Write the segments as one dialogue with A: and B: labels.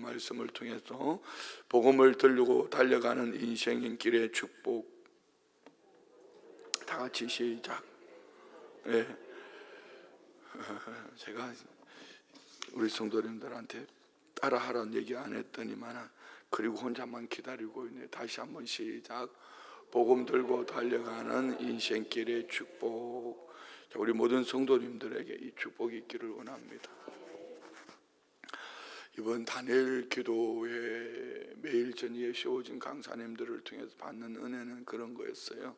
A: 말씀을 통해서 복음을 들고 달려가는 인생의 길의 축복. 다 같이 시작. 네. 제가 우리 성도님들한테 따라하라는 얘기 안 했더니만 그리고 혼자만 기다리고 있네. 다시 한번 시작. 복음 들고 달려가는 인생길의 축복. 우리 모든 성도님들에게 이 축복이 있기를 원합니다. 이번 다니엘 기도회 매일 저녁에 세워진 강사님들을 통해서 받는 은혜는 그런 거였어요.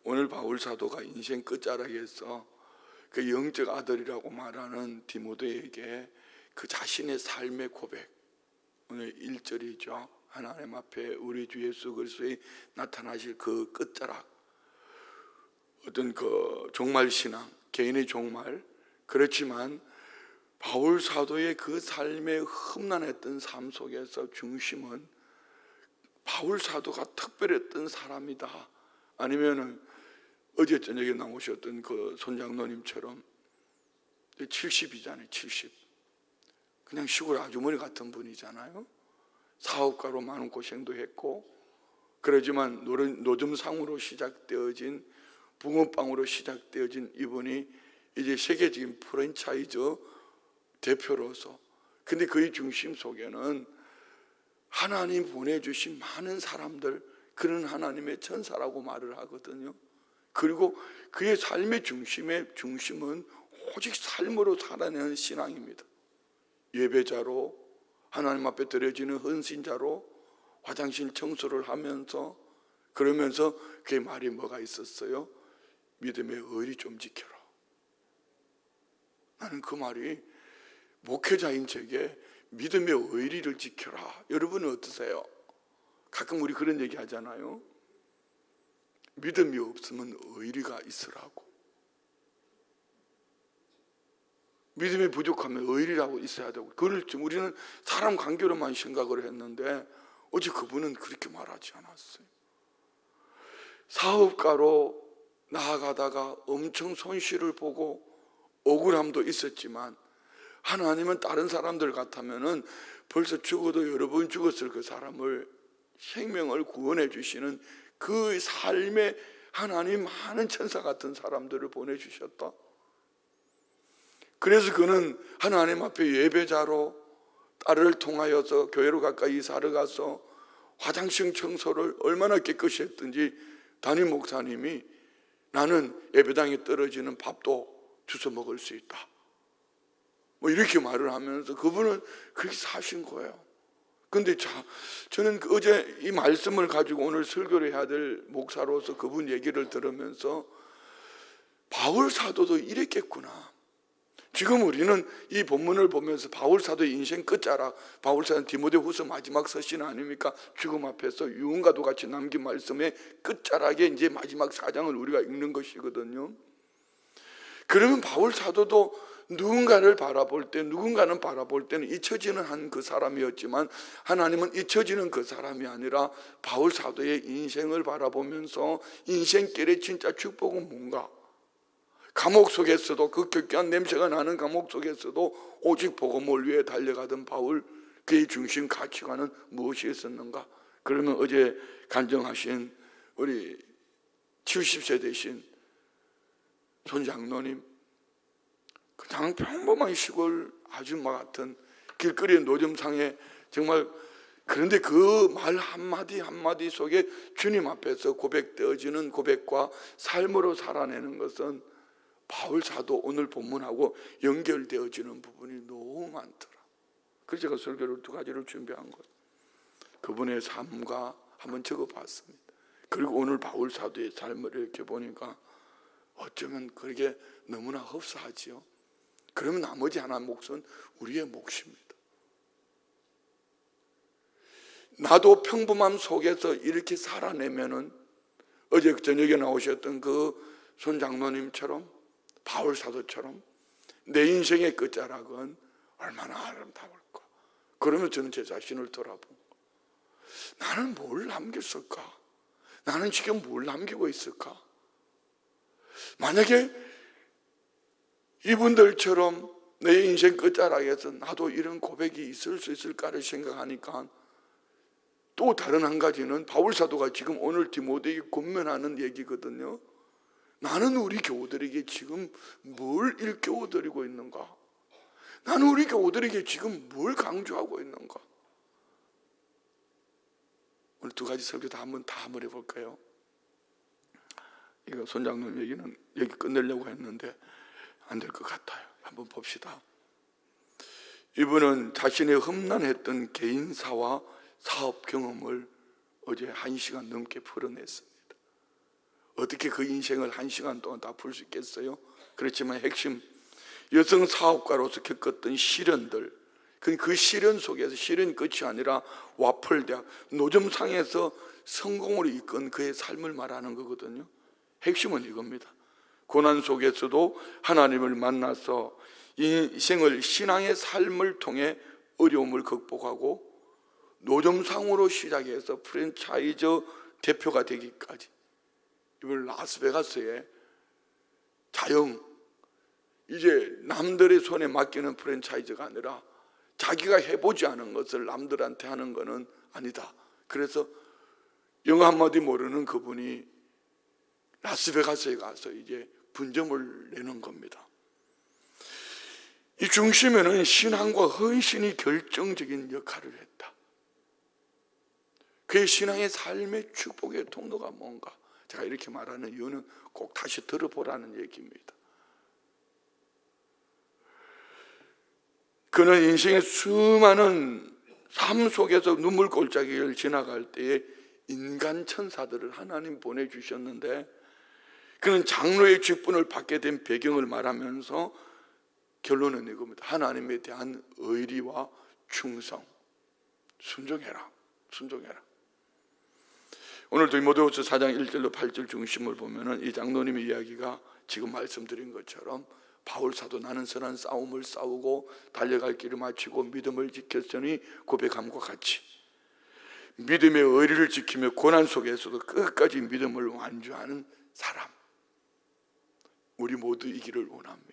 A: 오늘 바울 사도가 인생 끝자락에서 그 영적 아들이라고 말하는 디모데에게 그 자신의 삶의 고백, 오늘 1절이죠. 하나님 앞에 우리 주 예수 그리스도의 나타나실 그 끝자락, 어떤 그 종말 신앙, 개인의 종말, 그렇지만 바울 사도의 그 삶의 험난했던 삶 속에서 중심은 바울 사도가 특별했던 사람이다. 아니면은 어제 저녁에 나오셨던 그 손장로님처럼 70이잖아요. 70. 그냥 시골 아주머니 같은 분이잖아요. 사업가로 많은 고생도 했고, 그러지만 노점상으로 시작되어진, 붕어빵으로 시작되어진 이분이 이제 세계적인 프랜차이즈 대표로서, 근데 그의 중심 속에는 하나님 보내주신 많은 사람들, 그런 하나님의 천사라고 말을 하거든요. 그리고 그의 삶의 중심은 오직 삶으로 살아내는 신앙입니다. 예배자로, 하나님 앞에 드려지는 헌신자로 화장실 청소를 하면서, 그러면서 그의 말이 뭐가 있었어요? 믿음의 의리 좀 지켜라. 나는 그 말이 목회자인 제게 믿음의 의리를 지켜라. 여러분은 어떠세요? 가끔 우리 그런 얘기 하잖아요. 믿음이 없으면 의리가 있으라고. 믿음이 부족하면 의리라고 있어야 되고, 그걸 좀 우리는 사람 관계로만 생각을 했는데 어제 그분은 그렇게 말하지 않았어요. 사업가로 나아가다가 엄청 손실을 보고 억울함도 있었지만, 하나님은 다른 사람들 같으면은 벌써 죽어도 여러 번 죽었을 그 사람을 생명을 구원해 주시는 그 삶에 하나님 많은 천사 같은 사람들을 보내주셨다. 그래서 그는 하나님 앞에 예배자로 딸을 통하여서 교회로 가까이 살아가서 화장실 청소를 얼마나 깨끗이 했든지 담임 목사님이 나는 예배당에 떨어지는 밥도 주워 먹을 수 있다, 뭐 이렇게 말을 하면서 그분은 그렇게 사신 거예요. 근데 저는 어제 이 말씀을 가지고 오늘 설교를 해야 될 목사로서 그분 얘기를 들으면서 바울 사도도 이랬겠구나. 지금 우리는 이 본문을 보면서 바울 사도의 인생 끝자락, 바울 사도는 디모데후서 마지막 서신 아닙니까? 죽음 앞에서 유언과도 같이 남긴 말씀의 끝자락에 이제 마지막 4장을 우리가 읽는 것이거든요. 그러면 바울 사도도 누군가는 바라볼 때는 잊혀지는 한 그 사람이었지만, 하나님은 잊혀지는 그 사람이 아니라 바울 사도의 인생을 바라보면서 인생길의 진짜 축복은 뭔가, 감옥 속에서도, 그 격한 냄새가 나는 감옥 속에서도 오직 복음을 위해 달려가던 바울, 그의 중심 가치관은 무엇이었었는가? 그러면 어제 간증하신 우리 70세 되신 손장로님, 그냥 평범한 시골 아줌마 같은 길거리 노점상에 정말, 그런데 그 말 한마디 한마디 속에 주님 앞에서 고백되어지는 고백과 삶으로 살아내는 것은 바울 사도 오늘 본문하고 연결되어지는 부분이 너무 많더라. 그래서 제가 설교를 2가지를 준비한 거예요. 그분의 삶과 한번 적어봤습니다. 그리고 오늘 바울 사도의 삶을 이렇게 보니까 어쩌면 그렇게 너무나 흡사하지요. 그러면 나머지 하나 몫은 우리의 몫입니다. 나도 평범함 속에서 이렇게 살아내면은 어제 저녁에 나오셨던 그 손장로님처럼, 바울 사도처럼 내 인생의 끝자락은 얼마나 아름다울까. 그러면 저는 제 자신을 돌아보고 나는 뭘 남겼을까? 나는 지금 뭘 남기고 있을까? 만약에 이분들처럼 내 인생 끝자락에서 나도 이런 고백이 있을 수 있을까를 생각하니까 또 다른 한 가지는 바울 사도가 지금 오늘 디모데에게 권면하는 얘기거든요. 나는 우리 교우들에게 지금 뭘 일깨워드리고 있는가? 나는 우리 교우들에게 지금 뭘 강조하고 있는가? 오늘 두 가지 설교 다 한번 해볼까요? 이거 손장로님 얘기는 여기 끝내려고 했는데 안 될 것 같아요. 한번 봅시다. 이분은 자신의 험난했던 개인사와 사업 경험을 어제 1시간 넘게 풀어냈습니다. 어떻게 그 인생을 1시간 동안 다 풀 수 있겠어요? 그렇지만 핵심, 여성 사업가로서 겪었던 시련들, 그 시련 속에서, 시련이 끝이 아니라 와플대학, 노점상에서 성공으로 이끈 그의 삶을 말하는 거거든요. 핵심은 이겁니다. 고난 속에서도 하나님을 만나서 인생을, 신앙의 삶을 통해 어려움을 극복하고 노점상으로 시작해서 프랜차이즈 대표가 되기까지, 이번 라스베가스의 자영, 이제 남들의 손에 맡기는 프랜차이즈가 아니라 자기가 해보지 않은 것을 남들한테 하는 것은 아니다. 그래서 영어 한마디 모르는 그분이 라스베가스에 가서 이제 분점을 내는 겁니다. 이 중심에는 신앙과 헌신이 결정적인 역할을 했다. 그의 신앙의 삶의 축복의 통로가 뭔가, 제가 이렇게 말하는 이유는 꼭 다시 들어보라는 얘기입니다. 그는 인생의 수많은 삶 속에서 눈물골짜기를 지나갈 때에 인간 천사들을 하나님 보내주셨는데, 그는 장로의 직분을 받게 된 배경을 말하면서 결론은 이겁니다. 하나님에 대한 의리와 충성, 순종해라. 오늘 디모데후서 4장 1절로 8절 중심을 보면은 이 장로님의 이야기가 지금 말씀드린 것처럼 바울 사도 나는 선한 싸움을 싸우고 달려갈 길을 마치고 믿음을 지켰으니 고백함과 같이 믿음의 의리를 지키며 고난 속에서도 끝까지 믿음을 완주하는 사람, 우리 모두 이기를 원합니다.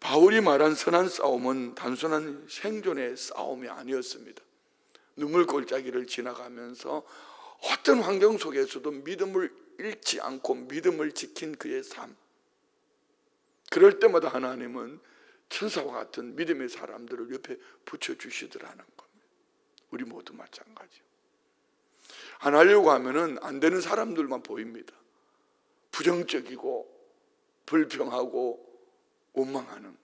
A: 바울이 말한 선한 싸움은 단순한 생존의 싸움이 아니었습니다. 눈물골짜기를 지나가면서 어떤 환경 속에서도 믿음을 잃지 않고 믿음을 지킨 그의 삶, 그럴 때마다 하나님은 천사와 같은 믿음의 사람들을 옆에 붙여주시더라는 겁니다. 우리 모두 마찬가지요. 안 하려고 하면은 안 되는 사람들만 보입니다. 부정적이고 불평하고 원망하는.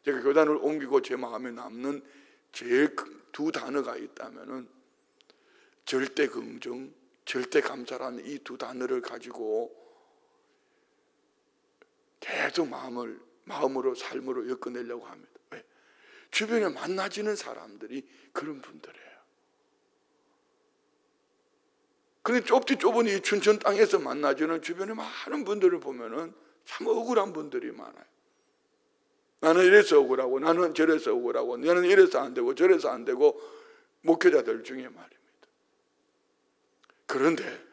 A: 제가 교단을 옮기고 제 마음에 남는 제일 두 단어가 있다면은 절대 긍정, 절대 감사라는 이 두 단어를 가지고 계속 마음으로 삶으로 엮어내려고 합니다. 왜? 주변에 만나지는 사람들이 그런 분들이에요. 그런데 좁은 이 춘천 땅에서 만나지는 주변에 많은 분들을 보면은 참 억울한 분들이 많아요. 나는 이래서 억울하고, 나는 저래서 억울하고, 나는 이래서 안 되고 저래서 안 되고, 목회자들 중에 말입니다. 그런데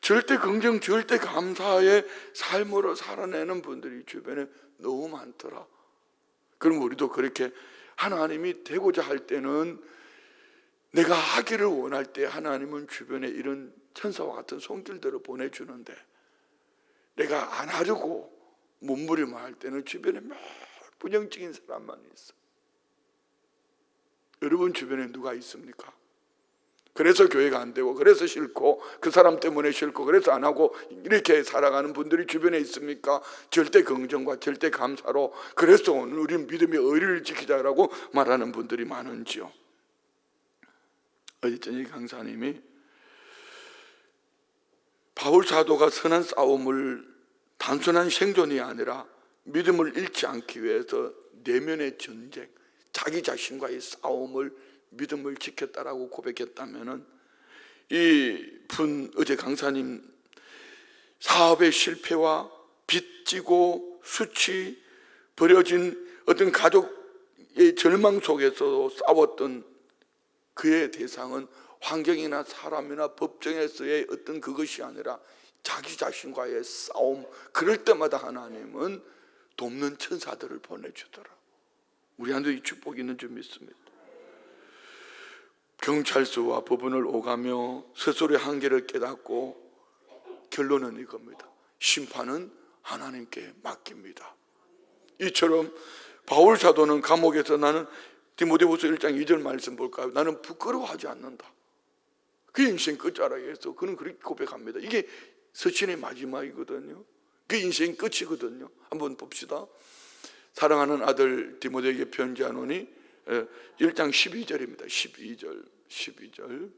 A: 절대 긍정, 절대 감사의 삶으로 살아내는 분들이 주변에 너무 많더라. 그럼 우리도 그렇게 하나님이 되고자 할 때는, 내가 하기를 원할 때 하나님은 주변에 이런 천사와 같은 손길들을 보내주는데, 내가 안 하려고 몸부림을 할 때는 주변에 막 부정적인 사람만 있어. 여러분 주변에 누가 있습니까? 그래서 교회가 안 되고, 그래서 싫고, 그 사람 때문에 싫고, 그래서 안 하고 이렇게 살아가는 분들이 주변에 있습니까? 절대 긍정과 절대 감사로, 그래서 오늘 우리는 믿음의 의리를 지키자라고 말하는 분들이 많은지요. 어제 저녁 강사님이 바울 사도가 선한 싸움을 단순한 생존이 아니라 믿음을 잃지 않기 위해서 내면의 전쟁, 자기 자신과의 싸움을, 믿음을 지켰다라고 고백했다면은, 이 분 어제 강사님 사업의 실패와 빚지고 수치, 버려진 어떤 가족의 절망 속에서 싸웠던 그의 대상은 환경이나 사람이나 법정에서의 어떤 그것이 아니라 자기 자신과의 싸움. 그럴 때마다 하나님은 돕는 천사들을 보내주더라. 우리한테 이 축복이 있는 줄 믿습니다. 경찰서와 법원을 오가며 스스로의 한계를 깨닫고 결론은 이겁니다. 심판은 하나님께 맡깁니다. 이처럼 바울 사도는 감옥에서 나는 디모데후서 1장 2절 말씀 볼까요? 나는 부끄러워하지 않는다. 그 인생 끝자락에서 그는 그렇게 고백합니다. 이게 서신의 마지막이거든요. 그 인생 끝이거든요. 한번 봅시다. 사랑하는 아들 디모데에게 편지하노니 1장 12절입니다. 12절.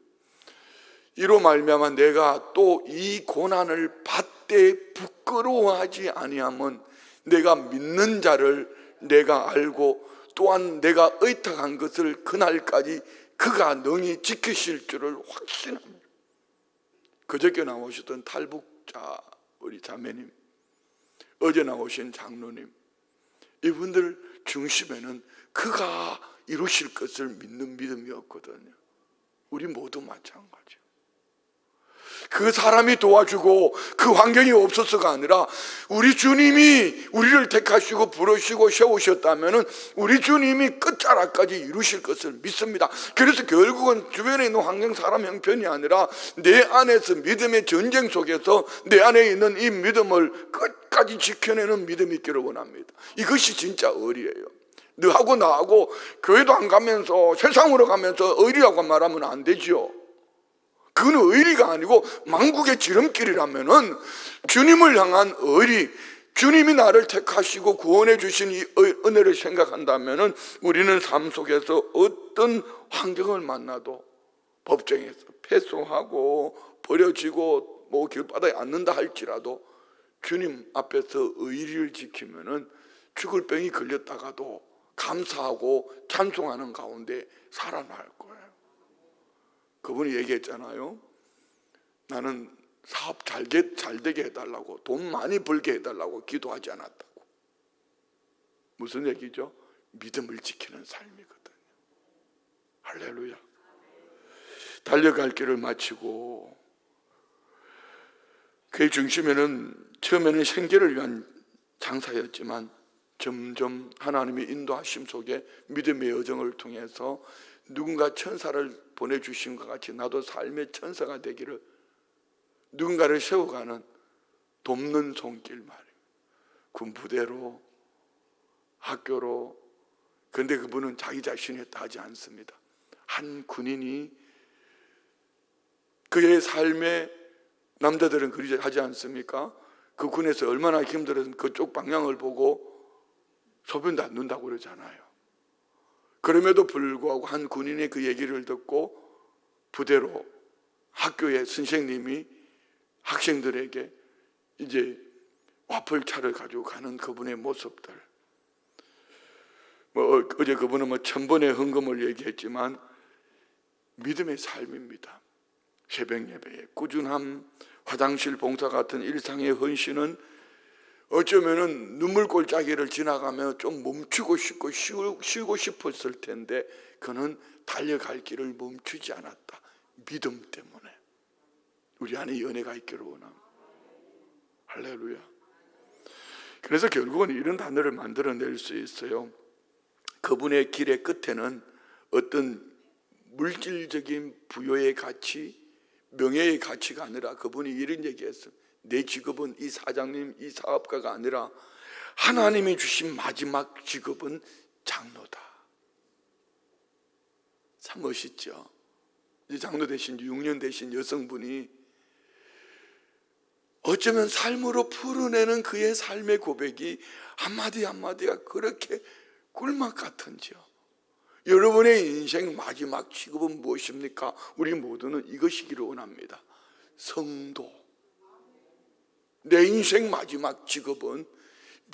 A: 이로 말미암아 내가 또 이 고난을 받되 부끄러워하지 아니함은 내가 믿는 자를 내가 알고 또한 내가 의탁한 것을 그날까지 그가 능히 지키실 줄을 확신합니다. 그저께 나오셨던 탈북자 우리 자매님, 어제 나오신 장로님, 이분들 중심에는 그가 이루실 것을 믿는 믿음이었거든요. 우리 모두 마찬가지요. 그 사람이 도와주고 그 환경이 없어서가 아니라 우리 주님이 우리를 택하시고 부르시고 세우셨다면 우리 주님이 끝자락까지 이루실 것을 믿습니다. 그래서 결국은 주변에 있는 환경 사람 형편이 아니라 내 안에서 믿음의 전쟁 속에서 내 안에 있는 이 믿음을 끝까지 지켜내는 믿음이 있기를 원합니다. 이것이 진짜 의리예요. 너하고 나하고 교회도 안 가면서 세상으로 가면서 의리라고 말하면 안 되죠. 그건 의리가 아니고 만국의 지름길이라면은 주님을 향한 의리, 주님이 나를 택하시고 구원해 주신 이 은혜를 생각한다면은 우리는 삶 속에서 어떤 환경을 만나도 법정에서 패소하고 버려지고 뭐 길바닥에 앉는다 할지라도 주님 앞에서 의리를 지키면은 죽을 병이 걸렸다가도 감사하고 찬송하는 가운데 살아날 거예요. 그분이 얘기했잖아요. 나는 사업 잘 되게 해달라고, 돈 많이 벌게 해달라고 기도하지 않았다고. 무슨 얘기죠? 믿음을 지키는 삶이거든요. 할렐루야. 달려갈 길을 마치고 그의 중심에는 처음에는 생계를 위한 장사였지만 점점 하나님의 인도하심 속에 믿음의 여정을 통해서 누군가 천사를 보내주신 것 같이 나도 삶의 천사가 되기를, 누군가를 세워가는 돕는 손길 말이에요. 군부대로, 학교로. 그런데 그분은 자기 자신이 했다 하지 않습니다. 한 군인이 그의 삶에, 남자들은 그리 하지 않습니까? 그 군에서 얼마나 힘들어서 그쪽 방향을 보고 소변도 안 눈다고 그러잖아요. 그럼에도 불구하고 한 군인의 그 얘기를 듣고 부대로, 학교의 선생님이 학생들에게 이제 와플차를 가지고 가는 그분의 모습들. 어제 그분은 1000번의 헌금을 얘기했지만 믿음의 삶입니다. 새벽 예배에 꾸준함, 화장실 봉사 같은 일상의 헌신은 어쩌면은 눈물골짜기를 지나가며 좀 멈추고 싶고 쉬고 싶었을 텐데 그는 달려갈 길을 멈추지 않았다. 믿음 때문에. 우리 안에 연애가 있기를 원합니다. 할렐루야. 그래서 결국은 이런 단어를 만들어낼 수 있어요. 그분의 길의 끝에는 어떤 물질적인 부여의 가치, 명예의 가치가 아니라 그분이 이런 얘기했어요. 내 직업은 이 사장님, 이 사업가가 아니라 하나님이 주신 마지막 직업은 장로다. 참 멋있죠. 이제 장로 되신 지 6년 되신 여성분이 어쩌면 삶으로 풀어내는 그의 삶의 고백이 한마디 한마디가 그렇게 꿀맛 같은지요. 여러분의 인생 마지막 직업은 무엇입니까? 우리 모두는 이것이기를 원합니다. 성도. 내 인생 마지막 직업은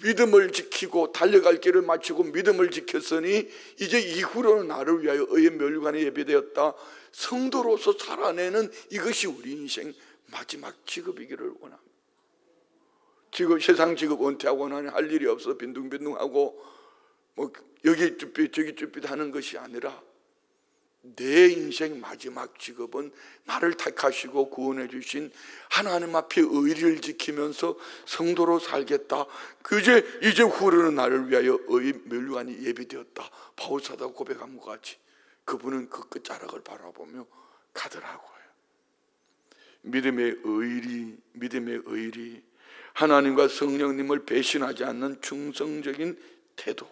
A: 믿음을 지키고 달려갈 길을 마치고 믿음을 지켰으니 이제 이후로는 나를 위하여 의의 멸관에 예배되었다. 성도로서 살아내는 이것이 우리 인생 마지막 직업이기를 원합니다. 지금 세상 직업 은퇴하고 나는 할 일이 없어 빈둥빈둥하고 뭐 여기 쭈삣 저기 쭈삣 하는 것이 아니라 내 인생 마지막 직업은 나를 택하시고 구원해 주신 하나님 앞에 의리를 지키면서 성도로 살겠다. 이제 후르는 나를 위하여 멸류관이 예비되었다. 바울 사도가 고백한 것 같이 그분은 그 끝자락을 바라보며 가더라고요. 믿음의 의리, 하나님과 성령님을 배신하지 않는 충성적인 태도.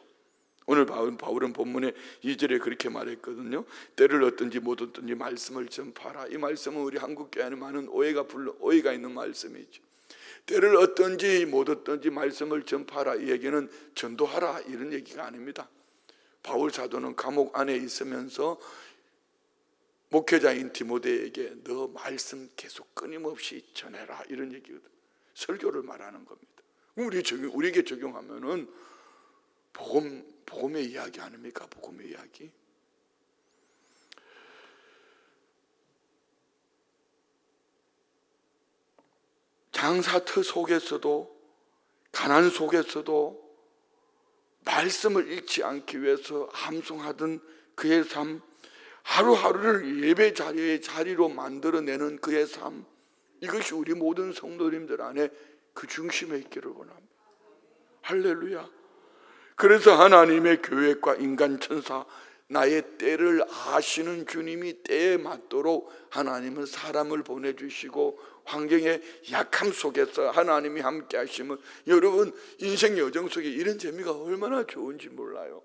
A: 오늘 바울은 본문에 2절에 그렇게 말했거든요. 때를 얻든지 못 얻든지 말씀을 전파하라. 이 말씀은 우리 한국교회 안에 많은 오해가 있는 말씀이죠. 때를 얻든지 못 얻든지 말씀을 전파하라. 이 얘기는 전도하라 이런 얘기가 아닙니다. 바울 사도는 감옥 안에 있으면서 목회자인 디모데에게 너 말씀 계속 끊임없이 전해라 이런 얘기거든. 설교를 말하는 겁니다. 우리에게 적용하면은 복음의 이야기 아닙니까? 복음의 이야기. 장사터 속에서도 가난 속에서도 말씀을 잃지 않기 위해서 함송하던 그의 삶, 하루하루를 예배 자리로 만들어내는 그의 삶, 이것이 우리 모든 성도님들 안에 그 중심에 있기를 원합니다. 할렐루야. 그래서 하나님의 계획과 인간 천사, 나의 때를 아시는 주님이 때에 맞도록 하나님은 사람을 보내주시고 환경의 약함 속에서 하나님이 함께 하시면 여러분 인생 여정 속에 이런 재미가 얼마나 좋은지 몰라요.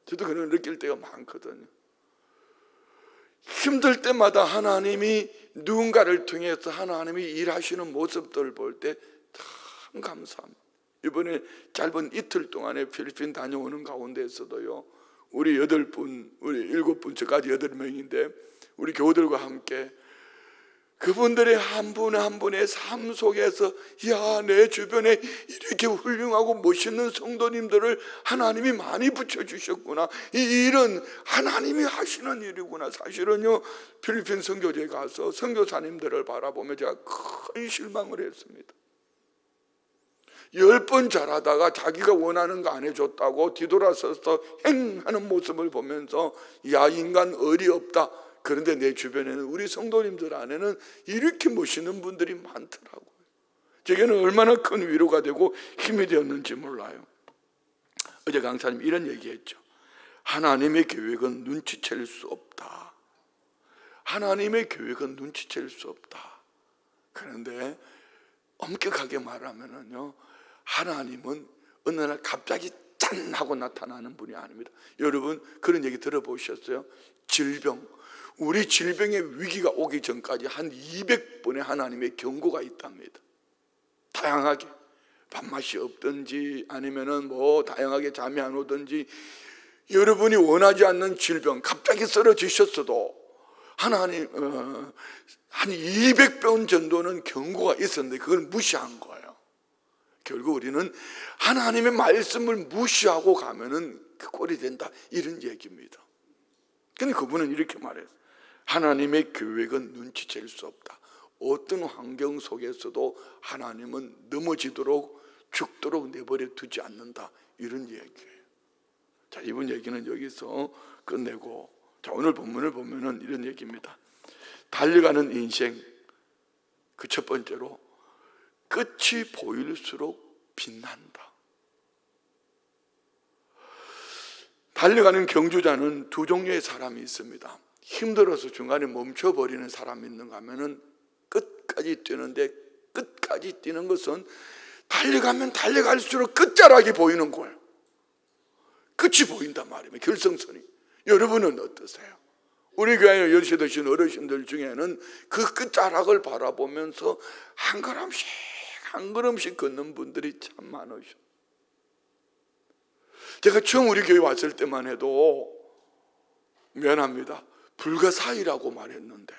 A: 저도 그런 느낄 때가 많거든요. 힘들 때마다 하나님이 누군가를 통해서 하나님이 일하시는 모습들을 볼 때 참 감사합니다. 이번에 짧은 이틀 동안에 필리핀 다녀오는 가운데에서도요, 우리 8분, 우리 7분, 저까지 8명인데 우리 교우들과 함께 그분들의 한 분 한 분의 삶 속에서 내 주변에 이렇게 훌륭하고 멋있는 성도님들을 하나님이 많이 붙여주셨구나, 이 일은 하나님이 하시는 일이구나. 사실은요, 필리핀 선교지에 가서 선교사님들을 바라보며 제가 큰 실망을 했습니다. 10번 잘하다가 자기가 원하는 거 안 해줬다고 뒤돌아서서 행하는 모습을 보면서 인간 어리 없다. 그런데 내 주변에는 우리 성도님들 안에는 이렇게 멋있는 분들이 많더라고요. 제게는 얼마나 큰 위로가 되고 힘이 되었는지 몰라요. 어제 강사님 이런 얘기했죠. 하나님의 계획은 눈치챌 수 없다. 하나님의 계획은 눈치챌 수 없다. 그런데 엄격하게 말하면은요, 하나님은 어느 날 갑자기 짠 하고 나타나는 분이 아닙니다. 여러분 그런 얘기 들어보셨어요? 우리 질병의 위기가 오기 전까지 한 200번의 하나님의 경고가 있답니다. 다양하게 밥맛이 없든지 아니면은 다양하게 잠이 안 오든지 여러분이 원하지 않는 질병 갑자기 쓰러지셨어도 하나님 한 200번 정도는 경고가 있었는데 그걸 무시한 거예요. 결국 우리는 하나님의 말씀을 무시하고 가면은 그 꼴이 된다 이런 얘기입니다. 근데 그분은 이렇게 말해요. 하나님의 계획은 눈치챌 수 없다. 어떤 환경 속에서도 하나님은 넘어지도록 죽도록 내버려 두지 않는다 이런 얘기예요. 자, 이번 얘기는 여기서 끝내고, 자, 오늘 본문을 보면은 이런 얘기입니다. 달려가는 인생, 그 첫 번째로 끝이 보일수록 빛난다. 달려가는 경주자는 두 종류의 사람이 있습니다. 힘들어서 중간에 멈춰버리는 사람이 있는가 하면은 끝까지 뛰는데, 끝까지 뛰는 것은 달려가면 달려갈수록 끝자락이 보이는 거예요. 끝이 보인단 말입니다. 결승선이. 여러분은 어떠세요? 우리 교회에 연세드신 어르신들 중에는 그 끝자락을 바라보면서 한 걸음씩 한 걸음씩 걷는 분들이 참 많으셔. 제가 처음 우리 교회 왔을 때만 해도 미안합니다, 불가사의라고 말했는데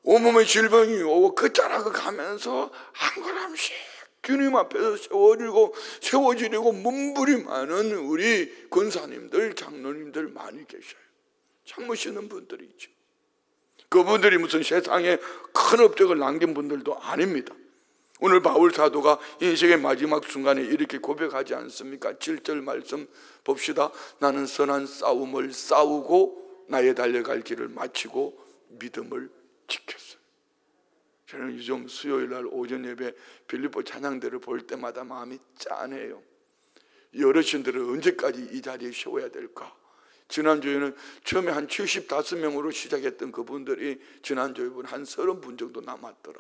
A: 온몸에 질병이 오고 끝자락을 가면서 한 걸음씩 주님 앞에서 세워지려고 몸부림 하는 우리 권사님들, 장로님들 많이 계셔요. 참 멋있는 분들이죠. 그분들이 무슨 세상에 큰 업적을 남긴 분들도 아닙니다. 오늘 바울 사도가 인생의 마지막 순간에 이렇게 고백하지 않습니까? 7절 말씀 봅시다. 나는 선한 싸움을 싸우고 나의 달려갈 길을 마치고 믿음을 지켰어요. 저는 요즘 수요일 날 오전 예배 빌립보 찬양대를 볼 때마다 마음이 짠해요. 이 어르신들은 언제까지 이 자리에 세워야 될까? 지난주에는 처음에 한 75명으로 시작했던 그분들이 지난주에는 한 30분 정도 남았더라.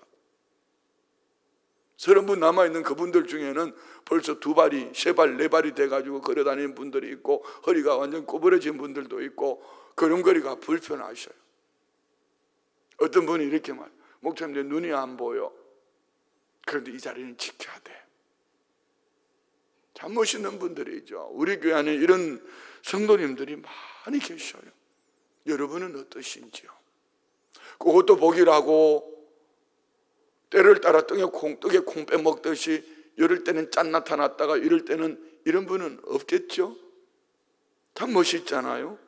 A: 30분 남아있는 그분들 중에는 벌써 2발이, 3발, 4발이 돼가지고 걸어다니는 분들이 있고, 허리가 완전 구부러진 분들도 있고, 걸음걸이가 불편하셔요. 어떤 분이 이렇게 말해요. 목사님, 내 눈이 안 보여. 그런데 이 자리는 지켜야 돼. 참 멋있는 분들이죠. 우리 교회 안에 이런 성도님들이 많이 계셔요. 여러분은 어떠신지요? 그것도 복이라고 때를 따라 떡에 콩 빼먹듯이 이럴 때는 짠 나타났다가 이럴 때는 이런 분은 없겠죠? 참 멋있잖아요.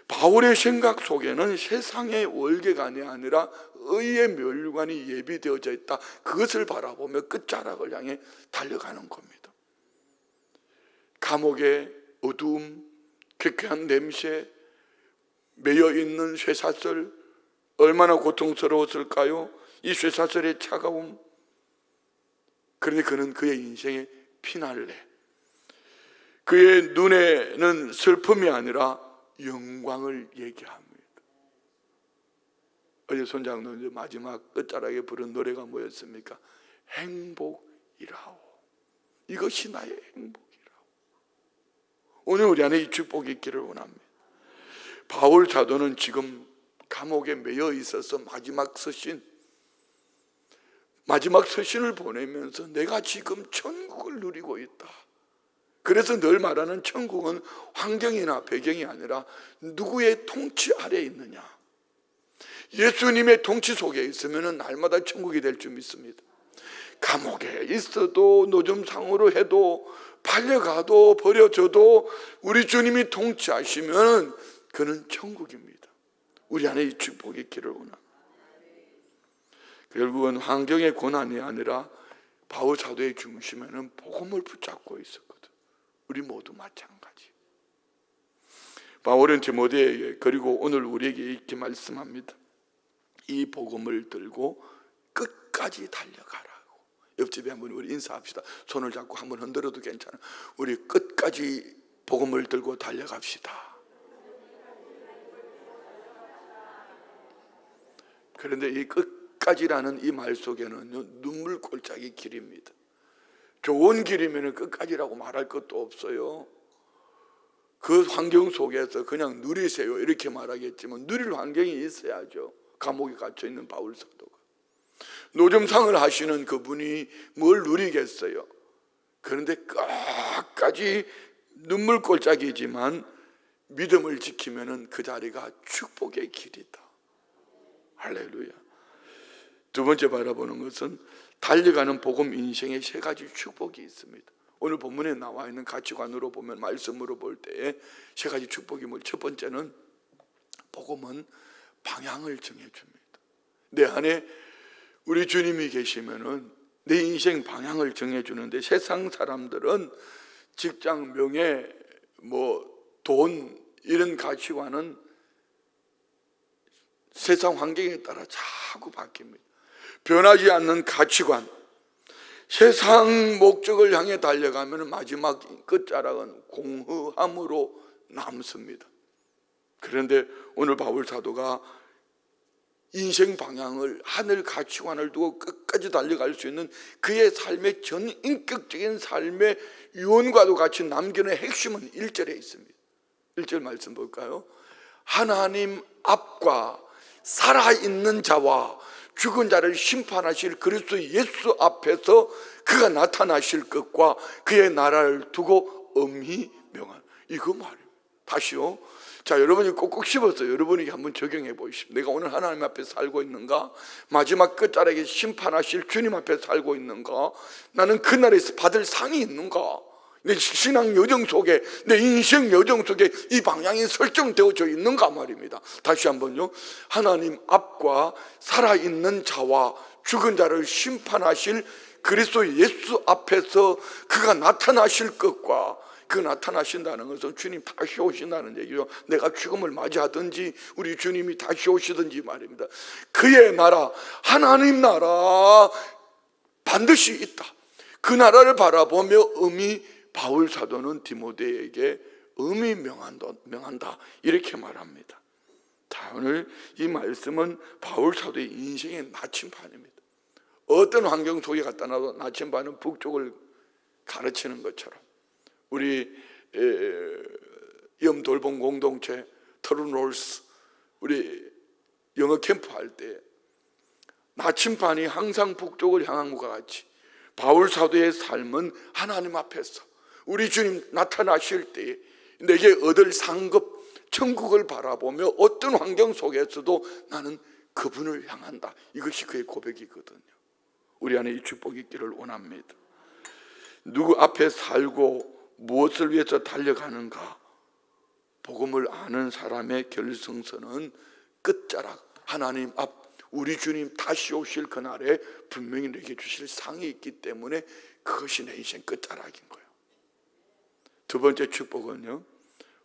A: 바울의 생각 속에는 세상의 월계관이 아니라 의의 면류관이 예비되어져 있다. 그것을 바라보며 끝자락을 향해 달려가는 겁니다. 감옥의 어두움, 쾌쾌한 냄새, 매여있는 쇠사슬, 얼마나 고통스러웠을까요? 이 쇠사슬의 차가움. 그런데 그는 그의 인생의 피날레, 그의 눈에는 슬픔이 아니라 영광을 얘기합니다. 어제 손장로님 마지막 끝자락에 부른 노래가 뭐였습니까? 행복이라오. 이것이 나의 행복이라오. 오늘 우리 안에 이 축복이 있기를 원합니다. 바울 사도는 지금 감옥에 매여 있어서 마지막 서신을 보내면서 내가 지금 천국을 누리고 있다. 그래서 늘 말하는 천국은 환경이나 배경이 아니라 누구의 통치 아래에 있느냐. 예수님의 통치 속에 있으면 날마다 천국이 될 줄 믿습니다. 감옥에 있어도 노점상으로 해도 팔려가도 버려져도 우리 주님이 통치하시면 그는 천국입니다. 우리 안에 이 축복이 있기를 원합니다. 결국은 환경의 고난이 아니라 바울 사도의 중심에는 복음을 붙잡고 있었거든. 우리 모두 마찬가지. 바울은 디모데에게 그리고 오늘 우리에게 이렇게 말씀합니다. 이 복음을 들고 끝까지 달려가라고. 옆집에 한번 우리 인사합시다. 손을 잡고 한번 흔들어도 괜찮아. 우리 끝까지 복음을 들고 달려갑시다. 그런데 이 끝까지라는 이 말 속에는 눈물 골짜기 길입니다. 좋은 길이면 끝까지라고 말할 것도 없어요. 그 환경 속에서 그냥 누리세요 이렇게 말하겠지만 누릴 환경이 있어야죠. 감옥에 갇혀 있는 바울 사도가 노점상을 하시는 그분이 뭘 누리겠어요. 그런데 끝까지 눈물 골짜기지만 믿음을 지키면 그 자리가 축복의 길이다. 할렐루야. 두 번째 바라보는 것은 달려가는 복음 인생에 3가지 축복이 있습니다. 오늘 본문에 나와 있는 가치관으로 보면, 말씀으로 볼 때에 3가지 축복이 뭘? 첫 번째는 복음은 방향을 정해줍니다. 내 안에 우리 주님이 계시면은 내 인생 방향을 정해주는데, 세상 사람들은 직장, 명예, 돈 이런 가치관은 세상 환경에 따라 자꾸 바뀝니다. 변하지 않는 가치관, 세상 목적을 향해 달려가면 마지막 끝자락은 공허함으로 남습니다. 그런데 오늘 바울 사도가 인생 방향을, 하늘 가치관을 두고 끝까지 달려갈 수 있는 그의 삶의 전인격적인 삶의 유언과도 같이 남겨놓은 핵심은 1절에 있습니다. 1절 말씀 볼까요? 하나님 앞과 살아있는 자와 죽은 자를 심판하실 그리스도 예수 앞에서 그가 나타나실 것과 그의 나라를 두고 엄히 명한, 이거 말이에요. 다시요. 자, 여러분이 꼭꼭 씹어서 여러분이 한번 적용해 보십시오. 내가 오늘 하나님 앞에 살고 있는가? 마지막 끝자락에 심판하실 주님 앞에 살고 있는가? 나는 그날에서 받을 상이 있는가? 내 신앙 여정 속에, 내 인생 여정 속에 이 방향이 설정되어져 있는가 말입니다. 다시 한번요. 하나님 앞과 살아있는 자와 죽은 자를 심판하실 그리스도 예수 앞에서 그가 나타나실 것과 그 나타나신다는 것은 주님 다시 오신다는 얘기죠. 내가 죽음을 맞이하든지 우리 주님이 다시 오시든지 말입니다. 그의 나라, 하나님 나라 반드시 있다. 그 나라를 바라보며 음이 바울 사도는 디모데에게 음이 명한다 이렇게 말합니다. 자, 오늘 이 말씀은 바울 사도의 인생의 나침반입니다. 어떤 환경 속에 갖다 놔도 나침반은 북쪽을 가르치는 것처럼 우리 염돌봄 공동체 트루놀스 우리 영어 캠프 할 때 나침반이 항상 북쪽을 향한 것과 같이 바울 사도의 삶은 하나님 앞에서 우리 주님 나타나실 때에 내게 얻을 상급 천국을 바라보며 어떤 환경 속에서도 나는 그분을 향한다. 이것이 그의 고백이거든요. 우리 안에 이 축복이 있기를 원합니다. 누구 앞에 살고 무엇을 위해서 달려가는가? 복음을 아는 사람의 결성선은 끝자락 하나님 앞 우리 주님 다시 오실 그날에 분명히 내게 주실 상이 있기 때문에 그것이 내 인생 끝자락인 거예요. 두 번째 축복은요,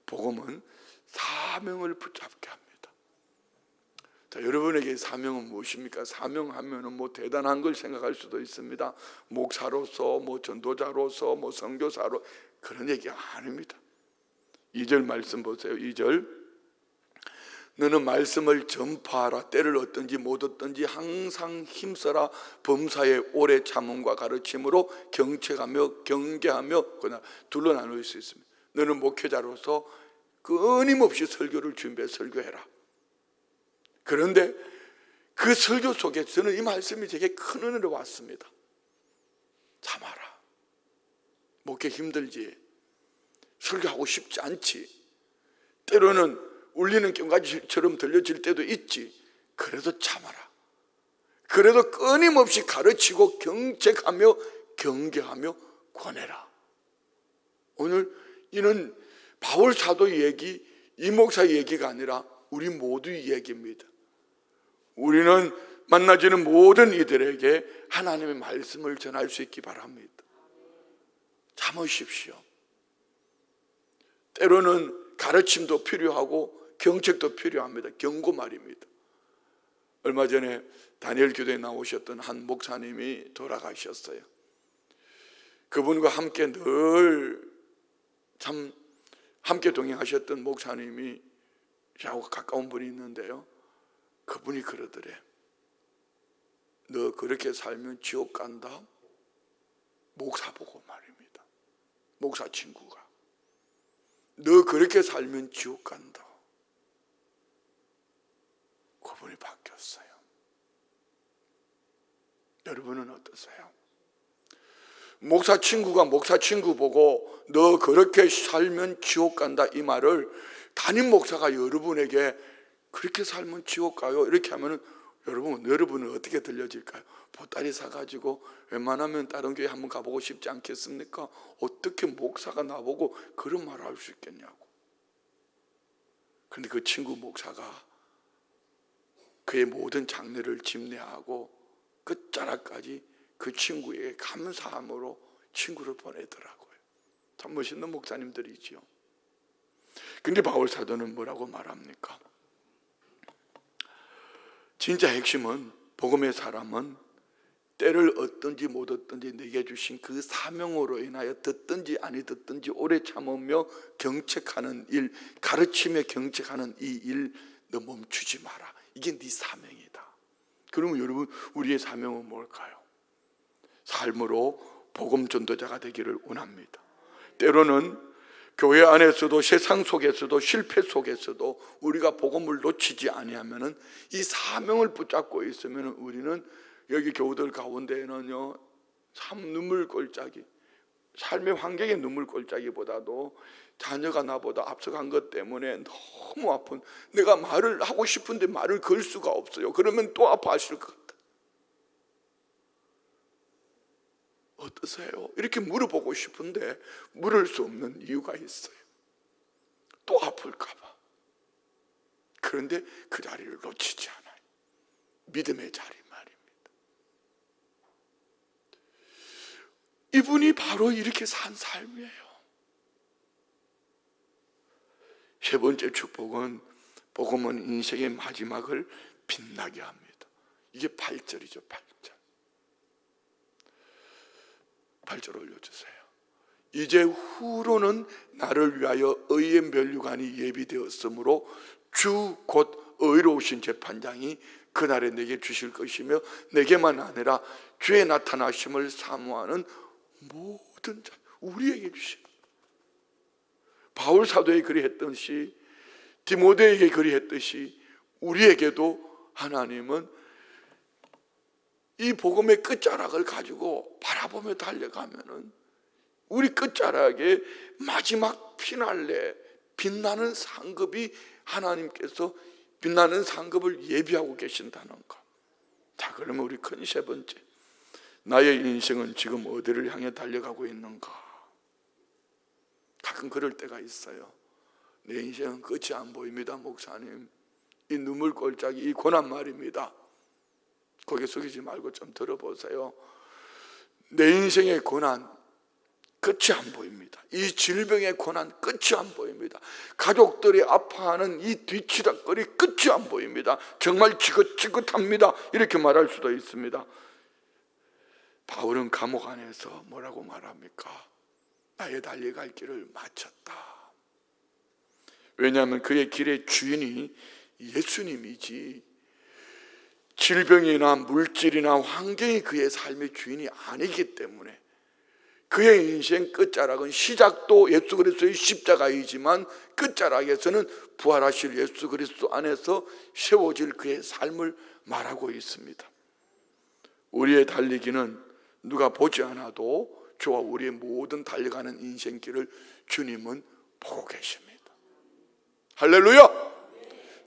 A: 복음은 사명을 붙잡게 합니다. 자, 여러분에게 사명은 무엇입니까? 사명하면은 뭐 대단한 걸 생각할 수도 있습니다. 목사로서, 뭐 전도자로서, 뭐 선교사로 그런 얘기 아닙니다. 2절 말씀 보세요. 2절 너는 말씀을 전파하라. 때를 얻든지 못 얻든지 항상 힘써라. 범사의 오래 참음과 가르침으로 경책하며 경계하며 그날 둘로 나눌 수 있습니다. 너는 목회자로서 끊임없이 설교를 준비해 설교해라. 그런데 그 설교 속에 저는 이 말씀이 되게 큰 은혜로 왔습니다. 참아라. 목회 힘들지. 설교하고 싶지 않지. 때로는 울리는 꽹과지처럼 들려질 때도 있지. 그래도 참아라. 그래도 끊임없이 가르치고 경책하며 경계하며 권해라. 오늘 이는 바울 사도의 얘기, 이 목사의 얘기가 아니라 우리 모두의 얘기입니다. 우리는 만나지는 모든 이들에게 하나님의 말씀을 전할 수 있기 바랍니다. 참으십시오. 때로는 가르침도 필요하고 경책도 필요합니다. 경고 말입니다. 얼마 전에 다니엘 교대에 나오셨던 한 목사님이 돌아가셨어요. 그분과 함께 늘 참 함께 동행하셨던 목사님이 저하고 가까운 분이 있는데요, 그분이 그러더래. 너 그렇게 살면 지옥 간다. 목사 보고 말입니다. 목사 친구가 너 그렇게 살면 지옥 간다. 그분이 바뀌었어요. 여러분은 어떠세요? 목사 친구가 목사 친구 보고 너 그렇게 살면 지옥 간다 이 말을 담임 목사가 여러분에게 그렇게 살면 지옥 가요 이렇게 하면 여러분은 어떻게 들려질까요? 보따리 사가지고 웬만하면 다른 교회 한번 가보고 싶지 않겠습니까? 어떻게 목사가 나보고 그런 말을 할 수 있겠냐고. 그런데 그 친구 목사가 그의 모든 장래를 집례하고 끝자락까지 그 친구에게 감사함으로 친구를 보내더라고요. 참 멋있는 목사님들이지요. 근데 바울 사도는 뭐라고 말합니까? 진짜 핵심은 복음의 사람은 때를 얻든지 못 얻든지 내게 주신 그 사명으로 인하여 듣든지 아니 듣든지 오래 참으며 경책하는 일, 가르치며 경책하는 이 일 너 멈추지 마라. 이게 네 사명이다. 그러면 여러분 우리의 사명은 뭘까요? 삶으로 복음 전도자가 되기를 원합니다. 때로는 교회 안에서도 세상 속에서도 실패 속에서도 우리가 복음을 놓치지 아니하면은 이 사명을 붙잡고 있으면 우리는 여기 교우들 가운데에는요 참 눈물골짜기, 삶의 환경의 눈물골짜기보다도 자녀가 나보다 앞서간 것 때문에 너무 아픈, 내가 말을 하고 싶은데 말을 걸 수가 없어요. 그러면 또 아파하실 것 같아. 어떠세요? 이렇게 물어보고 싶은데 물을 수 없는 이유가 있어요. 또 아플까 봐. 그런데 그 자리를 놓치지 않아요. 믿음의 자리 말입니다. 이분이 바로 이렇게 산 삶이에요. 세 번째 축복은 복음은 인생의 마지막을 빛나게 합니다. 이게 8절이죠. 8절 올려주세요. 이제 후로는 나를 위하여 의의 면류관이 예비되었으므로 주 곧 의로우신 재판장이 그날에 내게 주실 것이며 내게만 아니라 주의 나타나심을 사모하는 모든 자 우리에게 주십니다. 바울 사도에 그리했듯이 디모데에게 그리했듯이 우리에게도 하나님은 이 복음의 끝자락을 가지고 바라보며 달려가면은 우리 끝자락에 마지막 피날레 빛나는 상급이 하나님께서 빛나는 상급을 예비하고 계신다는 것. 자, 그러면 우리 큰 세 번째, 나의 인생은 지금 어디를 향해 달려가고 있는가? 가끔 그럴 때가 있어요. 내 인생은 끝이 안 보입니다, 목사님. 이 눈물 골짜기, 이 고난 말입니다. 고개 숙이지 말고 좀 들어보세요. 내 인생의 고난 끝이 안 보입니다. 이 질병의 고난 끝이 안 보입니다. 가족들이 아파하는 이 뒤치다거리 끝이 안 보입니다. 정말 지긋지긋합니다. 이렇게 말할 수도 있습니다. 바울은 감옥 안에서 뭐라고 말합니까? 나의 달려갈 길을 마쳤다. 왜냐하면 그의 길의 주인이 예수님이지 질병이나 물질이나 환경이 그의 삶의 주인이 아니기 때문에 그의 인생 끝자락은 시작도 예수 그리스도의 십자가이지만 끝자락에서는 부활하실 예수 그리스도 안에서 세워질 그의 삶을 말하고 있습니다. 우리의 달리기는 누가 보지 않아도 저와 우리의 모든 달려가는 인생길을 주님은 보고 계십니다. 할렐루야!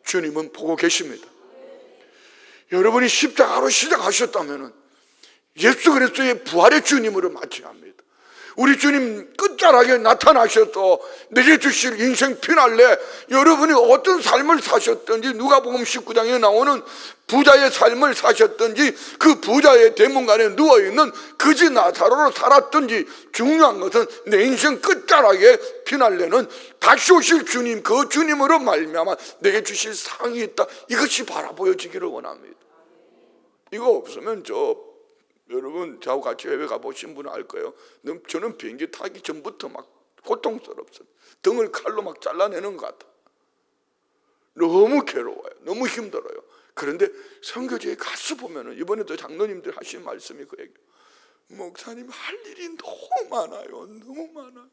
A: 주님은 보고 계십니다. 여러분이 십자가로 시작하셨다면 예수 그리스도의 부활의 주님으로 마쳐야 합니다. 우리 주님 끝자락에 나타나셔서 내게 주실 인생 피날레, 여러분이 어떤 삶을 사셨든지 누가복음 19장에 나오는 부자의 삶을 사셨든지 그 부자의 대문간에 누워있는 그지 나사로로 살았든지 중요한 것은 내 인생 끝자락에 피날레는 다시 오실 주님, 그 주님으로 말미암아 내게 주실 상이 있다. 이것이 바라보여지기를 원합니다. 이거 없으면 여러분 저하고 같이 해외 가보신 분은 알 거예요. 저는 비행기 타기 전부터 막 고통스럽습니다. 등을 칼로 막 잘라내는 것 같아. 너무 괴로워요. 너무 힘들어요. 그런데 선교지에 가서 보면은 이번에도 장로님들 하신 말씀이 그 얘기. 목사님 할 일이 너무 많아요. 너무 많아요.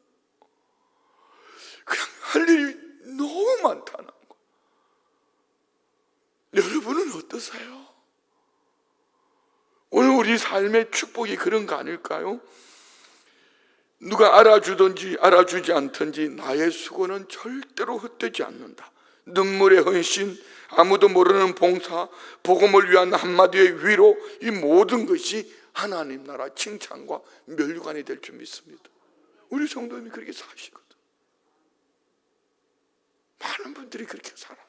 A: 그냥 할 일이 너무 많다는 거. 여러분은 어떠세요? 오늘 우리 삶의 축복이 그런 거 아닐까요? 누가 알아주든지 알아주지 않든지 나의 수고는 절대로 헛되지 않는다. 눈물의 헌신, 아무도 모르는 봉사, 복음을 위한 한마디의 위로, 이 모든 것이 하나님 나라 칭찬과 면류관이 될 줄 믿습니다. 우리 성도님이 그렇게 사시거든. 많은 분들이 그렇게 살아내요.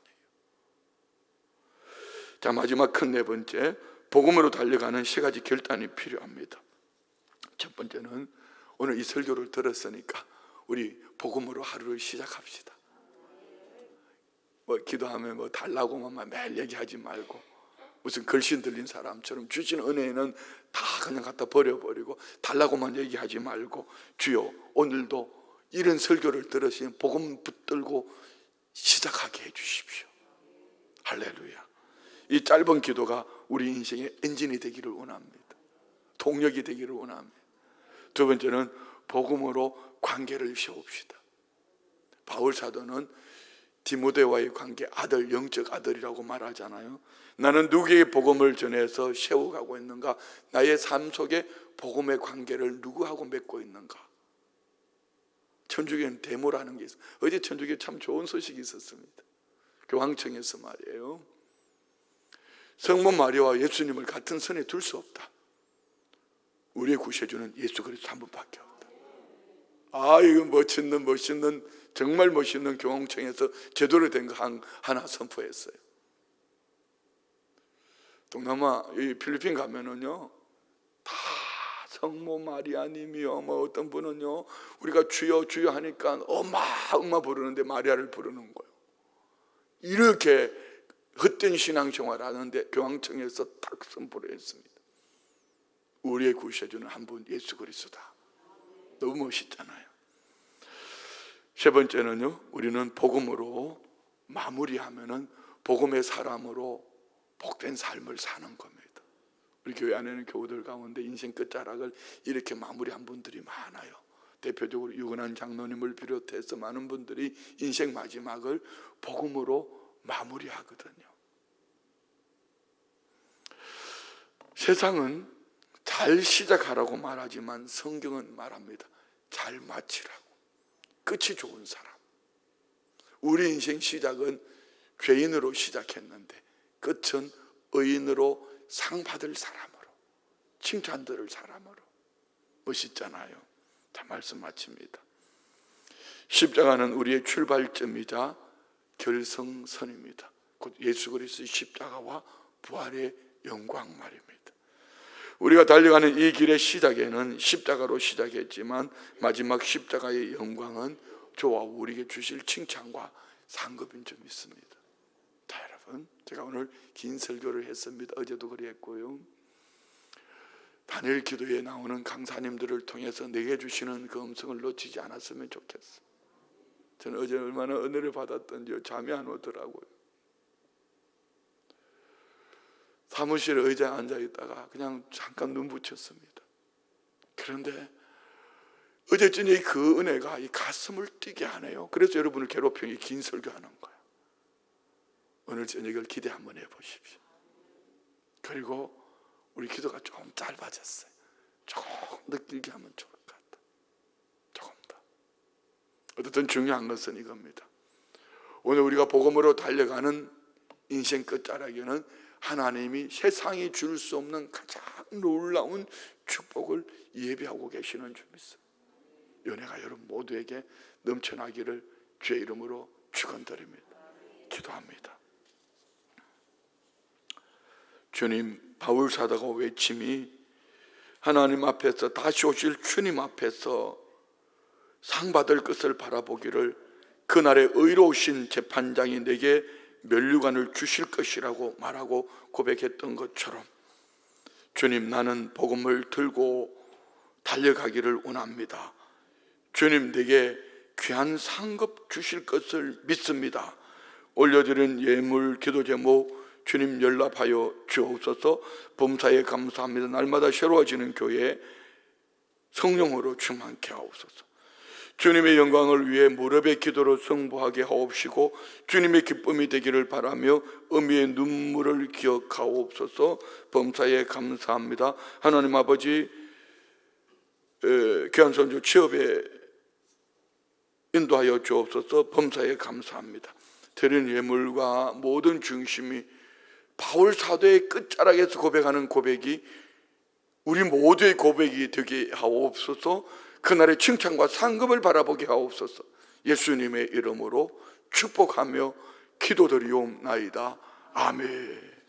A: 자, 마지막 큰 네 번째, 복음으로 달려가는 세 가지 결단이 필요합니다. 첫 번째는 오늘 이 설교를 들었으니까 우리 복음으로 하루를 시작합시다. 기도하면 달라고만 매일 얘기하지 말고 무슨 글씨 들린 사람처럼 주신 은혜는 다 그냥 갖다 버려버리고 달라고만 얘기하지 말고 주여 오늘도 이런 설교를 들으시면 복음 붙들고 시작하게 해주십시오. 할렐루야. 이 짧은 기도가 우리 인생의 엔진이 되기를 원합니다. 동력이 되기를 원합니다. 두 번째는 복음으로 관계를 세웁시다. 바울 사도는 디모데와의 관계, 아들, 영적 아들이라고 말하잖아요. 나는 누구에게 복음을 전해서 세워가고 있는가? 나의 삶 속에 복음의 관계를 누구하고 맺고 있는가? 천주교는 데모라는 게 있어요. 어제 천주교에 참 좋은 소식이 있었습니다. 교황청에서 말이에요. 성모 마리아와 예수님을 같은 선에 둘 수 없다. 우리의 구세주는 예수 그리스도 한 분밖에 없다. 이거 멋있는 정말 멋있는 교황청에서 제대로 된 거 하나 선포했어요. 동남아 이 필리핀 가면은요 다 성모 마리아님이요, 뭐 어떤 분은요, 우리가 주여 주여 하니까 엄마 부르는데 마리아를 부르는 거예요. 이렇게 헛된 신앙생활 하는데 교황청에서 딱 선포를 했습니다. 우리의 구세주는 한 분 예수 그리스도다. 너무 멋있잖아요. 세 번째는요, 우리는 복음으로 마무리하면은 복음의 사람으로 복된 삶을 사는 겁니다. 우리 교회 안에는 교우들 가운데 인생 끝자락을 이렇게 마무리한 분들이 많아요. 대표적으로 유근한 장로님을 비롯해서 많은 분들이 인생 마지막을 복음으로 마무리하거든요. 세상은 잘 시작하라고 말하지만 성경은 말합니다. 잘 마치라고. 끝이 좋은 사람. 우리 인생 시작은 죄인으로 시작했는데 끝은 의인으로 상 받을 사람으로, 칭찬 들을 사람으로. 멋있잖아요. 다 말씀 마칩니다. 십자가는 우리의 출발점이자 결성선입니다. 곧 예수 그리스도의 십자가와 부활의 영광 말입니다. 우리가 달려가는 이 길의 시작에는 십자가로 시작했지만 마지막 십자가의 영광은 저와 우리에게 주실 칭찬과 상급인 점 있습니다. 자, 여러분, 제가 오늘 긴 설교를 했습니다. 어제도 그랬고요. 단일 기도에 나오는 강사님들을 통해서 내게 주시는 그 음성을 놓치지 않았으면 좋겠어. 저는 어제 얼마나 은혜를 받았던지 잠이 안 오더라고요. 사무실에 의자에 앉아있다가 그냥 잠깐 눈 붙였습니다. 그런데 어제 저녁에 그 은혜가 이 가슴을 뛰게 하네요. 그래서 여러분을 괴롭히는 긴 설교하는 거예요. 오늘 저녁을 기대 한번 해보십시오. 그리고 우리 기도가 좀 짧아졌어요. 조금 더 길게 하면 좋을 것 같다. 조금 더. 어쨌든 중요한 것은 이겁니다. 오늘 우리가 복음으로 달려가는 인생 끝자락에는 하나님이 세상이 줄 수 없는 가장 놀라운 축복을 예비하고 계시는 줄 믿습니다. 은혜가 여러분 모두에게 넘쳐나기를 주의 이름으로 축원드립니다. 기도합니다. 주님, 바울 사도가 외침이 하나님 앞에서 다시 오실 주님 앞에서 상 받을 것을 바라보기를 그날의 의로우신 재판장이 내게 면류관을 주실 것이라고 말하고 고백했던 것처럼 주님, 나는 복음을 들고 달려가기를 원합니다. 주님, 내게 귀한 상급 주실 것을 믿습니다. 올려드린 예물 기도 제목 주님 연락하여 주옵소서. 범사에 감사합니다. 날마다 새로워지는 교회 성령으로 충만케 하옵소서. 주님의 영광을 위해 무릎의 기도로 승부하게 하옵시고 주님의 기쁨이 되기를 바라며 의미의 눈물을 기억하옵소서. 범사에 감사합니다. 하나님 아버지, 귀한 손주 취업에 인도하여 주옵소서. 범사에 감사합니다. 드린 예물과 모든 중심이 바울 사도의 끝자락에서 고백하는 고백이 우리 모두의 고백이 되게 하옵소서. 그날의 칭찬과 상급을 바라보게 하옵소서. 예수님의 이름으로 축복하며 기도드리옵나이다. 아멘.